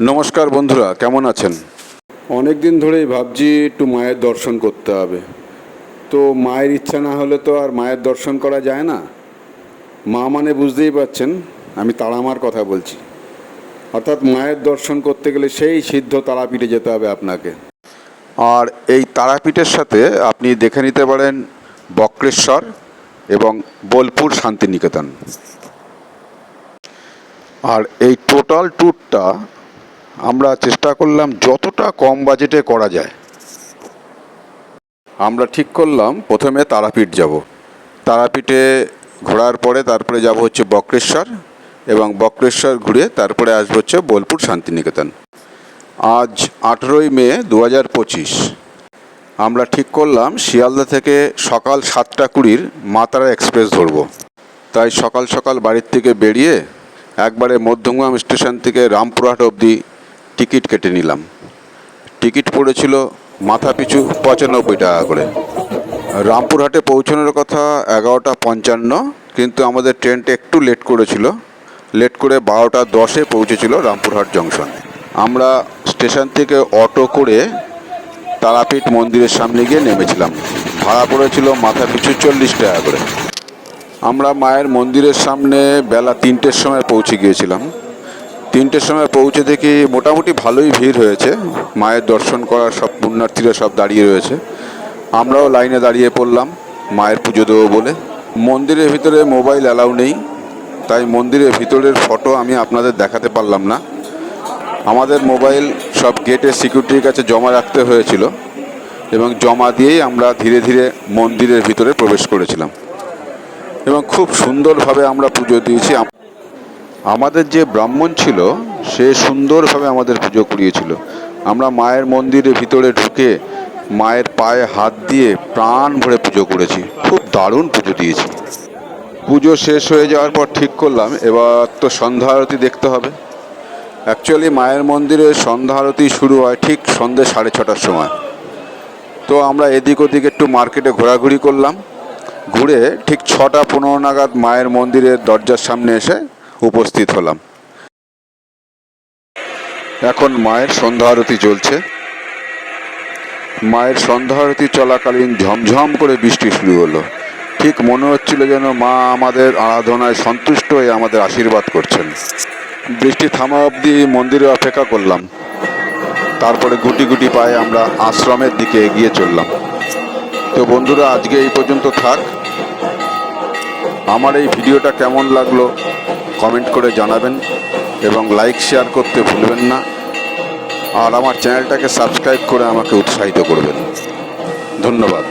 নমস্কার বন্ধুরা, কেমন আছেন? অনেক দিন ধরেই ভাবছি একটু মায়ের দর্শন করতে হবে। তো মায়ের ইচ্ছা না হলে তো আর মায়ের দর্শন করা যায় না। মা মানে বুঝতেই পারছেন, আমি তারামার কথা বলছি। অর্থাৎ মায়ের দর্শন করতে গেলে সেই সিদ্ধ তারাপীঠে যেতে হবে আপনাকে। আর এই তারাপীঠের সাথে আপনি দেখে নিতে পারেন বক্রেশ্বর এবং বোলপুর শান্তিনিকেতন। আর এই টোটাল ট্যুরটা আমরা চেষ্টা করলাম যতটা কম বাজেটে করা যায়। আমরা ঠিক করলাম প্রথমে তারাপীঠ যাব। তারাপীঠে ঘোরার পরে তারপরে যাব হচ্ছে বক্রেশ্বর, এবং বক্রেশ্বর ঘুরে তারপরে আসবো হচ্ছে বোলপুর শান্তিনিকেতন। আজ 18ই মে 2025। আমরা ঠিক করলাম শিয়ালদা থেকে সকাল 7:20 মা তারা এক্সপ্রেস ধরব। তাই সকাল সকাল বাড়ির থেকে বেরিয়ে একবারে মধ্যমগ্রাম স্টেশন থেকে রামপুরহাট অবধি টিকিট কেটে নিলাম। টিকিট পড়েছিল মাথা পিছু 95 টাকা করে। রামপুরহাটে পৌঁছানোর কথা 11:55, কিন্তু আমাদের ট্রেনটা একটু লেট করেছিল। লেট করে 12:10-এ পৌঁছেছিল রামপুরহাট জংশন। আমরা স্টেশন থেকে অটো করে তারাপীঠ মন্দিরের সামনে গিয়ে নেমেছিলাম। ভাড়া পড়েছিল মাথা পিছু 40 টাকা করে। আমরা মায়ের মন্দিরের সামনে বেলা 3টের সময় পৌঁছে গিয়েছিলাম। 3টের সময় পৌঁছে দেখি মোটামুটি ভালোই ভিড় হয়েছে। মায়ের দর্শন করার সব পুণ্যার্থীরা সব দাঁড়িয়ে রয়েছে। আমরাও লাইনে দাঁড়িয়ে পড়লাম মায়ের পুজো দেবো বলে। মন্দিরের ভিতরে মোবাইল অ্যালাউ নেই, তাই মন্দিরের ভিতরের ফটো আমি আপনাদের দেখাতে পারলাম না। আমাদের মোবাইল সব গেটের সিকিউরিটির কাছে জমা রাখতে হয়েছিল, এবং জমা দিয়েই আমরা ধীরে ধীরে মন্দিরের ভিতরে প্রবেশ করেছিলাম, এবং খুব সুন্দরভাবে আমরা পুজো দিয়েছি। আমাদের যে ব্রাহ্মণ ছিল সে সুন্দরভাবে আমাদের পুজো করিয়েছিল। আমরা মায়ের মন্দিরের ভিতরে ঢুকে মায়ের পায়ে হাত দিয়ে প্রাণ ভরে পুজো করেছি। খুব দারুণ পুজো দিয়েছি। পুজো শেষ হয়ে যাওয়ার পর ঠিক করলাম এবার তো সন্ধ্যা আরতি দেখতে হবে। অ্যাকচুয়ালি মায়ের মন্দিরে সন্ধ্যা আরতি শুরু হয় ঠিক সন্ধ্যে 6:30টার সময়। তো আমরা এদিক ওদিক একটু মার্কেটে ঘোরাঘুরি করলাম। ঘুরে ঠিক 6:15 নাগাদ মায়ের মন্দিরের দরজার সামনে এসে উপস্থিত হলাম। এখন মায়ের সন্ধ্যা আরতি চলছে। মায়ের সন্ধ্যা আরতি চলাকালীন ঝমঝম করে বৃষ্টি শুরু হলো। ঠিক মনে হচ্ছিল যেন মা আমাদের আরাধনায় সন্তুষ্ট হয়ে আমাদের আশীর্বাদ করছেন। বৃষ্টি থামা অবধি মন্দিরে অপেক্ষা করলাম। তারপরে গুটি গুটি পায়ে আমরা আশ্রমের দিকে এগিয়ে চললাম। তো বন্ধুরা, আজকে এই পর্যন্ত থাক। আমার এই ভিডিওটা কেমন লাগলো কমেন্ট করে জানাবেন, এবং লাইক শেয়ার করতে ভুলবেন না। আর আমার চ্যানেলটাকে সাবস্ক্রাইব করে আমাকে উৎসাহিত করবেন। ধন্যবাদ।